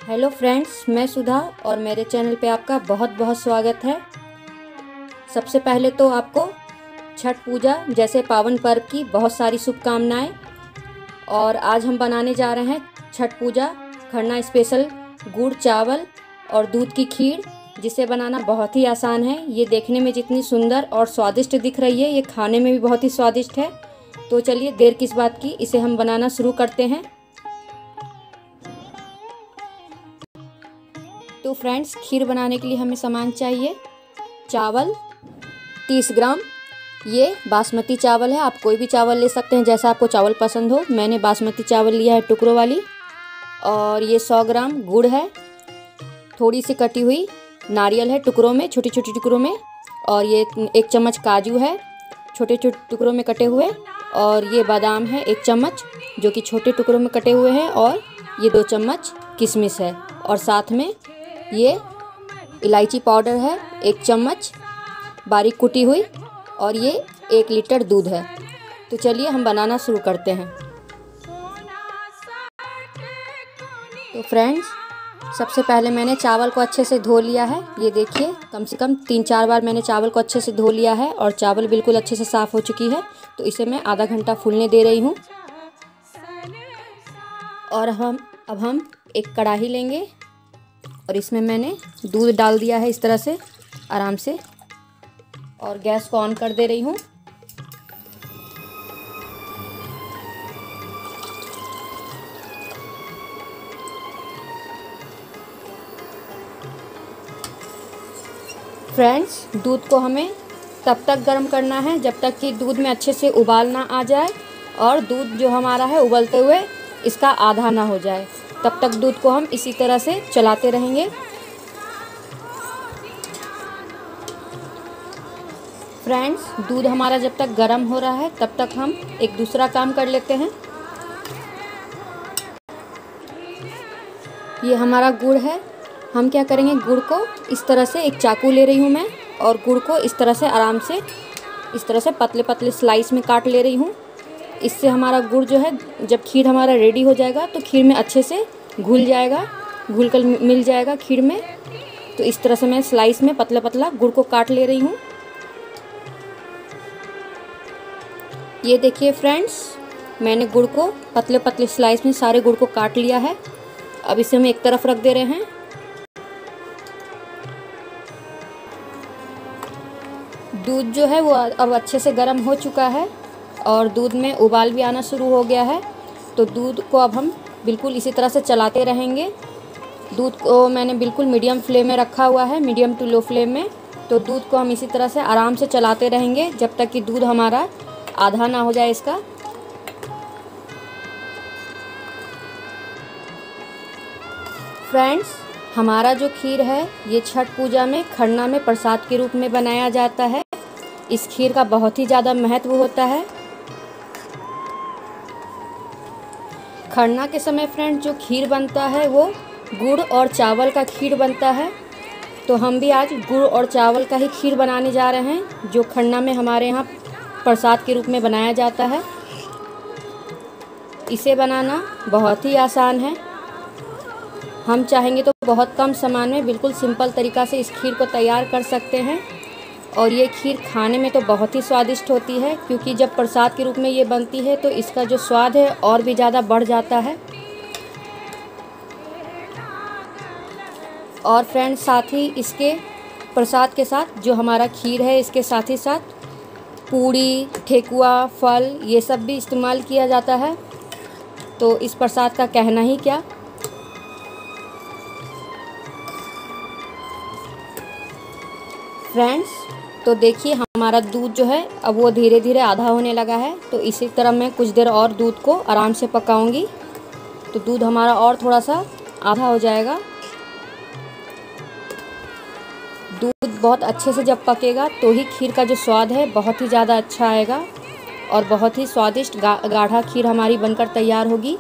Hello friends, मैं सुधा और मेरे चैनल पे आपका बहुत बहुत स्वागत है। सबसे पहले तो आपको छठ पूजा जैसे पावन पर्व की बहुत सारी शुभकामनाएं। और आज हम बनाने जा रहे हैं छठ पूजा खरना स्पेशल गुड़ चावल और दूध की खीर, जिसे बनाना बहुत ही आसान है। ये देखने में जितनी सुंदर और स्वादिष्ट दिख रही है, ये खाने में भी बहुत ही स्वादिष्ट है। तो चलिए देर किस बात की, इसे हम बनाना शुरू करते हैं। तो फ्रेंड्स, खीर बनाने के लिए हमें सामान चाहिए। चावल 30 ग्राम, ये बासमती चावल है। आप कोई भी चावल ले सकते हैं जैसा आपको चावल पसंद हो। मैंने बासमती चावल लिया है टुकड़ों वाली। और ये 100 ग्राम गुड़ है। थोड़ी सी कटी हुई नारियल है टुकड़ों में, छोटे छोटे टुकड़ों में। और ये 1 चम्मच काजू है छोटे छोटे टुकड़ों में कटे हुए। और ये बादाम है 1 चम्मच, जो कि छोटे टुकड़ों में कटे हुए हैं। और ये 2 चम्मच किशमिश है। और साथ में ये इलायची पाउडर है 1 चम्मच बारीक कुटी हुई। और ये 1 लीटर दूध है। तो चलिए हम बनाना शुरू करते हैं। तो फ्रेंड्स, सबसे पहले मैंने चावल को अच्छे से धो लिया है। ये देखिए, कम से कम 3-4 बार मैंने चावल को अच्छे से धो लिया है और चावल बिल्कुल अच्छे से साफ़ हो चुकी है। तो इसे मैं आधा घंटा फूलने दे रही हूँ। और अब हम एक कढ़ाई लेंगे और इसमें मैंने दूध डाल दिया है इस तरह से आराम से। और गैस को ऑन कर दे रही हूँ। फ्रेंड्स, दूध को हमें तब तक गर्म करना है जब तक कि दूध में अच्छे से उबाल ना आ जाए और दूध जो हमारा है उबलते हुए इसका आधा ना हो जाए। तब तक दूध को हम इसी तरह से चलाते रहेंगे। फ्रेंड्स, दूध हमारा जब तक गर्म हो रहा है तब तक हम एक दूसरा काम कर लेते हैं। ये हमारा गुड़ है। हम क्या करेंगे, गुड़ को इस तरह से एक चाकू ले रही हूँ मैं, और गुड़ को इस तरह से आराम से इस तरह से पतले पतले स्लाइस में काट ले रही हूँ। इससे हमारा गुड़ जो है, जब खीर हमारा रेडी हो जाएगा तो खीर में अच्छे से घुल जाएगा, घुल कर मिल जाएगा खीर में। तो इस तरह से मैं स्लाइस में पतला पतला गुड़ को काट ले रही हूँ। ये देखिए फ्रेंड्स, मैंने गुड़ को पतले पतले स्लाइस में सारे गुड़ को काट लिया है। अब इसे हम एक तरफ रख दे रहे हैं। दूध जो है वो अब अच्छे से गर्म हो चुका है और दूध में उबाल भी आना शुरू हो गया है। तो दूध को अब हम बिल्कुल इसी तरह से चलाते रहेंगे। दूध को मैंने बिल्कुल मीडियम फ्लेम में रखा हुआ है, मीडियम टू लो फ्लेम में। तो दूध को हम इसी तरह से आराम से चलाते रहेंगे जब तक कि दूध हमारा आधा ना हो जाए इसका। फ्रेंड्स, हमारा जो खीर है ये छठ पूजा में खरना में प्रसाद के रूप में बनाया जाता है। इस खीर का बहुत ही ज़्यादा महत्व होता है। खरना के समय फ्रेंड्स, जो खीर बनता है वो गुड़ और चावल का खीर बनता है। तो हम भी आज गुड़ और चावल का ही खीर बनाने जा रहे हैं, जो खरना में हमारे यहाँ प्रसाद के रूप में बनाया जाता है। इसे बनाना बहुत ही आसान है। हम चाहेंगे तो बहुत कम सामान में बिल्कुल सिंपल तरीक़ा से इस खीर को तैयार कर सकते हैं। और ये खीर खाने में तो बहुत ही स्वादिष्ट होती है, क्योंकि जब प्रसाद के रूप में ये बनती है तो इसका जो स्वाद है और भी ज़्यादा बढ़ जाता है। और फ्रेंड्स, साथ ही इसके प्रसाद के साथ जो हमारा खीर है, इसके साथ ही साथ पूड़ी, ठेकुआ, फल, ये सब भी इस्तेमाल किया जाता है। तो इस प्रसाद का कहना ही क्या। फ्रेंड्स, तो देखिए हमारा दूध जो है अब वो धीरे धीरे आधा होने लगा है। तो इसी तरह मैं कुछ देर और दूध को आराम से पकाऊंगी। तो दूध हमारा और थोड़ा सा आधा हो जाएगा। दूध बहुत अच्छे से जब पकेगा तो ही खीर का जो स्वाद है बहुत ही ज़्यादा अच्छा आएगा और बहुत ही स्वादिष्ट गाढ़ा खीर हमारी बनकर तैयार होगी।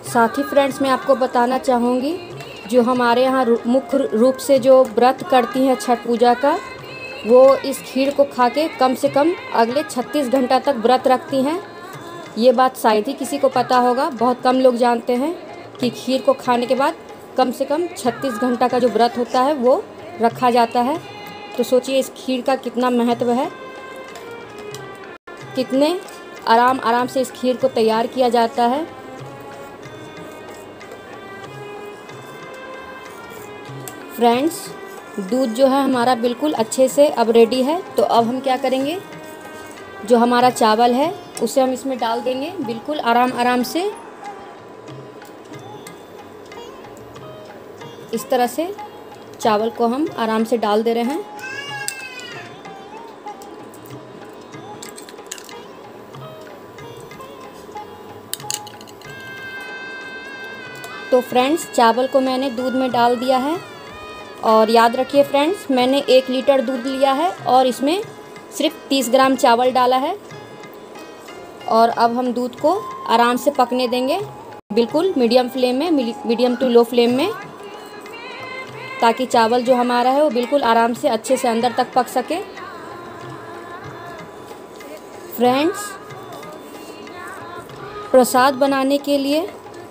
साथ ही फ्रेंड्स, मैं आपको बताना चाहूँगी, जो हमारे यहाँ मुख्य रूप से जो व्रत करती हैं छठ पूजा का, वो इस खीर को खा के कम से कम अगले 36 घंटा तक व्रत रखती हैं। ये बात शायद ही किसी को पता होगा, बहुत कम लोग जानते हैं कि खीर को खाने के बाद कम से कम 36 घंटा का जो व्रत होता है वो रखा जाता है। तो सोचिए इस खीर का कितना महत्व है, कितने आराम से इस खीर को तैयार किया जाता है। फ्रेंड्स, दूध जो है हमारा बिल्कुल अच्छे से अब रेडी है। तो अब हम क्या करेंगे, जो हमारा चावल है उसे हम इसमें डाल देंगे बिल्कुल आराम से। इस तरह से चावल को हम आराम से डाल दे रहे हैं। तो फ्रेंड्स, चावल को मैंने दूध में डाल दिया है और याद रखिए फ्रेंड्स, मैंने 1 लीटर दूध लिया है और इसमें सिर्फ 30 ग्राम चावल डाला है। और अब हम दूध को आराम से पकने देंगे बिल्कुल मीडियम फ्लेम में, मीडियम टू लो फ्लेम में, ताकि चावल जो हमारा है वो बिल्कुल आराम से अच्छे से अंदर तक पक सके। फ्रेंड्स, प्रसाद बनाने के लिए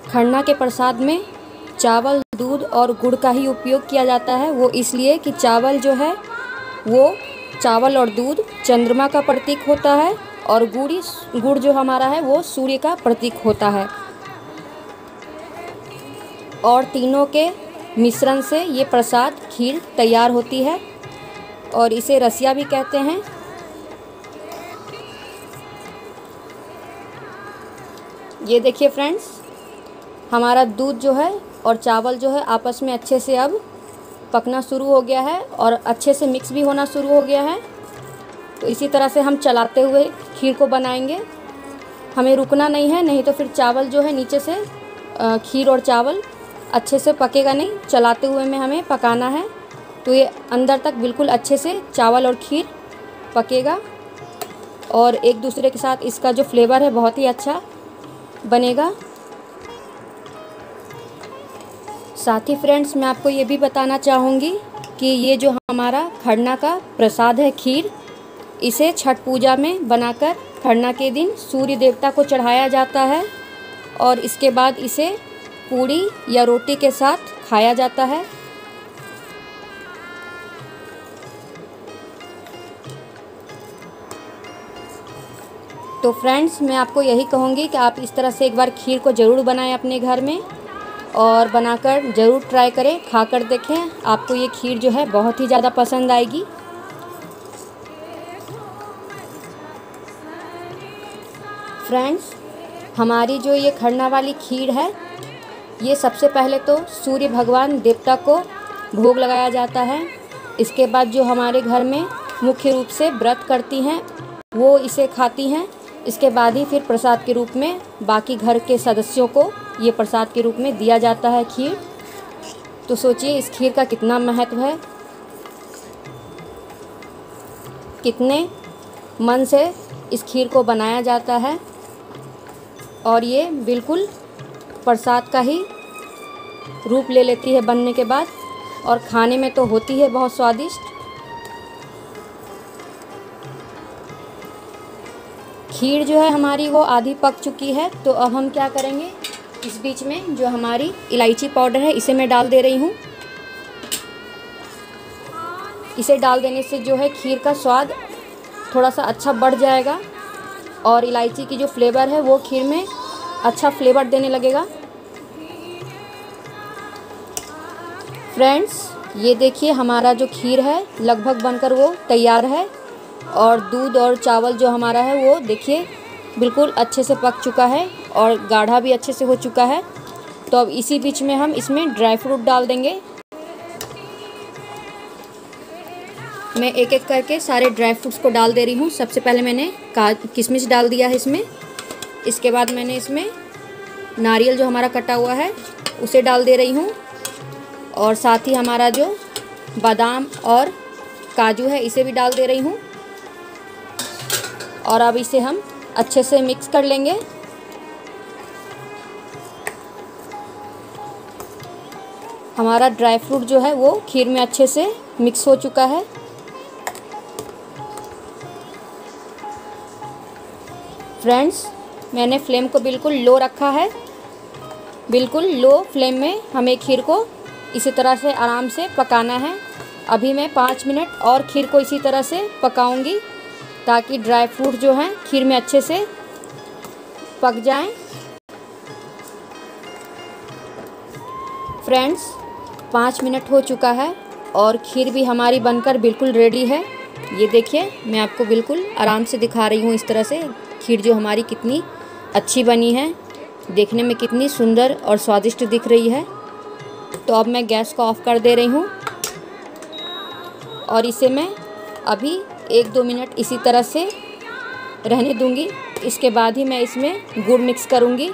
खरना के प्रसाद में चावल, दूध और गुड़ का ही उपयोग किया जाता है। वो इसलिए कि चावल जो है वो, चावल और दूध चंद्रमा का प्रतीक होता है और गुड़ जो हमारा है वो सूर्य का प्रतीक होता है। और तीनों के मिश्रण से ये प्रसाद खीर तैयार होती है और इसे रसिया भी कहते हैं। ये देखिए फ्रेंड्स, हमारा दूध जो है और चावल जो है आपस में अच्छे से अब पकना शुरू हो गया है और अच्छे से मिक्स भी होना शुरू हो गया है। तो इसी तरह से हम चलाते हुए खीर को बनाएंगे, हमें रुकना नहीं है, नहीं तो फिर चावल जो है नीचे से खीर और चावल अच्छे से पकेगा नहीं। चलाते हुए में हमें पकाना है, तो ये अंदर तक बिल्कुल अच्छे से चावल और खीर पकेगा और एक दूसरे के साथ इसका जो फ्लेवर है बहुत ही अच्छा बनेगा। साथ ही फ्रेंड्स, मैं आपको ये भी बताना चाहूँगी कि ये जो हमारा खरना का प्रसाद है खीर, इसे छठ पूजा में बनाकर खरना के दिन सूर्य देवता को चढ़ाया जाता है और इसके बाद इसे पूड़ी या रोटी के साथ खाया जाता है। तो फ्रेंड्स, मैं आपको यही कहूँगी कि आप इस तरह से एक बार खीर को ज़रूर बनाएं अपने घर में और बनाकर ज़रूर ट्राई करें, खाकर देखें, आपको ये खीर जो है बहुत ही ज़्यादा पसंद आएगी। फ्रेंड्स, हमारी जो ये खरना वाली खीर है, ये सबसे पहले तो सूर्य भगवान देवता को भोग लगाया जाता है। इसके बाद जो हमारे घर में मुख्य रूप से व्रत करती हैं वो इसे खाती हैं। इसके बाद ही फिर प्रसाद के रूप में बाकी घर के सदस्यों को ये प्रसाद के रूप में दिया जाता है खीर। तो सोचिए इस खीर का कितना महत्व है, कितने मन से इस खीर को बनाया जाता है और ये बिल्कुल प्रसाद का ही रूप ले लेती है बनने के बाद और खाने में तो होती है बहुत स्वादिष्ट। खीर जो है हमारी वो आधी पक चुकी है। तो अब हम क्या करेंगे, इस बीच में जो हमारी इलायची पाउडर है इसे मैं डाल दे रही हूँ। इसे डाल देने से जो है खीर का स्वाद थोड़ा सा अच्छा बढ़ जाएगा और इलायची की जो फ्लेवर है वो खीर में अच्छा फ्लेवर देने लगेगा। फ्रेंड्स, ये देखिए हमारा जो खीर है लगभग बनकर वो तैयार है और दूध और चावल जो हमारा है वो देखिए बिल्कुल अच्छे से पक चुका है और गाढ़ा भी अच्छे से हो चुका है। तो अब इसी बीच में हम इसमें ड्राई फ्रूट डाल देंगे। मैं एक एक करके सारे ड्राई फ्रूट्स को डाल दे रही हूँ। सबसे पहले मैंने किशमिश डाल दिया है इसमें। इसके बाद मैंने इसमें नारियल जो हमारा कटा हुआ है उसे डाल दे रही हूँ और साथ ही हमारा जो बादाम और काजू है इसे भी डाल दे रही हूँ। और अब इसे हम अच्छे से मिक्स कर लेंगे। हमारा ड्राई फ्रूट जो है वो खीर में अच्छे से मिक्स हो चुका है। फ्रेंड्स, मैंने फ्लेम को बिल्कुल लो रखा है। बिल्कुल लो फ्लेम में हमें खीर को इसी तरह से आराम से पकाना है। अभी मैं 5 मिनट और खीर को इसी तरह से पकाऊंगी ताकि ड्राई फ्रूट जो हैं खीर में अच्छे से पक जाएं। फ्रेंड्स, 5 मिनट हो चुका है और खीर भी हमारी बनकर बिल्कुल रेडी है। ये देखिए, मैं आपको बिल्कुल आराम से दिखा रही हूँ इस तरह से खीर जो हमारी कितनी अच्छी बनी है, देखने में कितनी सुंदर और स्वादिष्ट दिख रही है। तो अब मैं गैस को ऑफ कर दे रही हूँ और इसे मैं अभी 1-2 मिनट इसी तरह से रहने दूँगी। इसके बाद ही मैं इसमें गुड़ मिक्स करूँगी।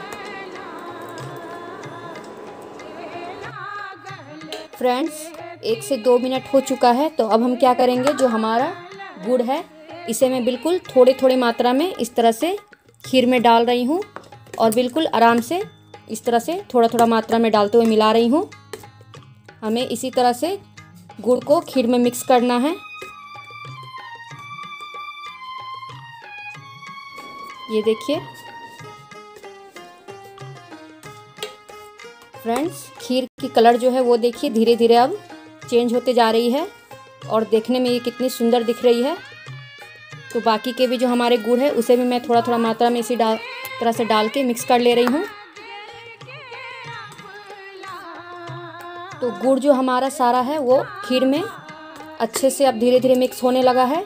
फ्रेंड्स, 1 से 2 मिनट हो चुका है। तो अब हम क्या करेंगे, जो हमारा गुड़ है इसे मैं बिल्कुल थोड़े थोड़े मात्रा में इस तरह से खीर में डाल रही हूँ और बिल्कुल आराम से इस तरह से थोड़ा थोड़ा मात्रा में डालते हुए मिला रही हूँ। हमें इसी तरह से गुड़ को खीर में मिक्स करना है। ये देखिए फ्रेंड्स, खीर की कलर जो है वो देखिए धीरे धीरे अब चेंज होते जा रही है और देखने में ये कितनी सुंदर दिख रही है। तो बाकी के भी जो हमारे गुड़ है उसे भी मैं थोड़ा थोड़ा मात्रा में इसी तरह से डाल के मिक्स कर ले रही हूँ। तो गुड़ जो हमारा सारा है वो खीर में अच्छे से अब धीरे धीरे मिक्स होने लगा है।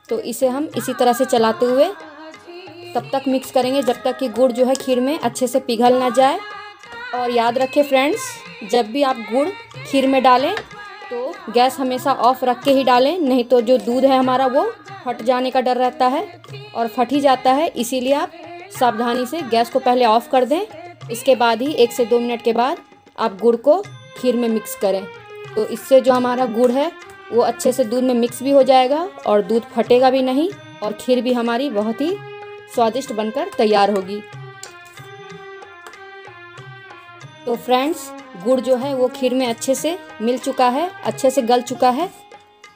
तो इसे हम इसी तरह से चलाते हुए तब तक मिक्स करेंगे जब तक कि गुड़ जो है खीर में अच्छे से पिघल ना जाए। और याद रखें फ्रेंड्स, जब भी आप गुड़ खीर में डालें तो गैस हमेशा ऑफ रख के ही डालें, नहीं तो जो दूध है हमारा वो फट जाने का डर रहता है और फट ही जाता है। इसीलिए आप सावधानी से गैस को पहले ऑफ कर दें। इसके बाद ही 1 से 2 मिनट के बाद आप गुड़ को खीर में मिक्स करें। तो इससे जो हमारा गुड़ है वो अच्छे से दूध में मिक्स भी हो जाएगा और दूध फटेगा भी नहीं और खीर भी हमारी बहुत ही स्वादिष्ट बनकर तैयार होगी। तो फ्रेंड्स, गुड़ जो है वो खीर में अच्छे से मिल चुका है, अच्छे से गल चुका है।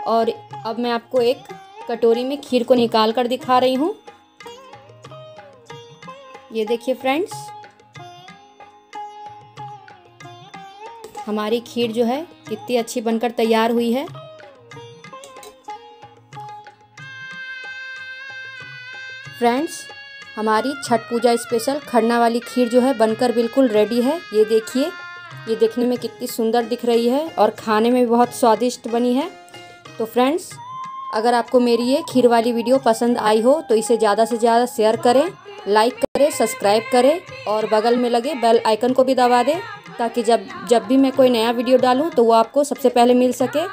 और अब मैं आपको एक कटोरी में खीर को निकाल कर दिखा रही हूँ। ये देखिए फ्रेंड्स, हमारी खीर जो है कितनी अच्छी बनकर तैयार हुई है। फ्रेंड्स, हमारी छठ पूजा स्पेशल खरना वाली खीर जो है बनकर बिल्कुल रेडी है। ये देखिए, ये देखने में कितनी सुंदर दिख रही है और खाने में भी बहुत स्वादिष्ट बनी है। तो फ्रेंड्स, अगर आपको मेरी ये खीर वाली वीडियो पसंद आई हो तो इसे ज़्यादा से ज़्यादा शेयर करें, लाइक करें, सब्सक्राइब करें और बगल में लगे बेल आइकन को भी दबा दें ताकि जब भी मैं कोई नया वीडियो डालूँ तो वो आपको सबसे पहले मिल सके।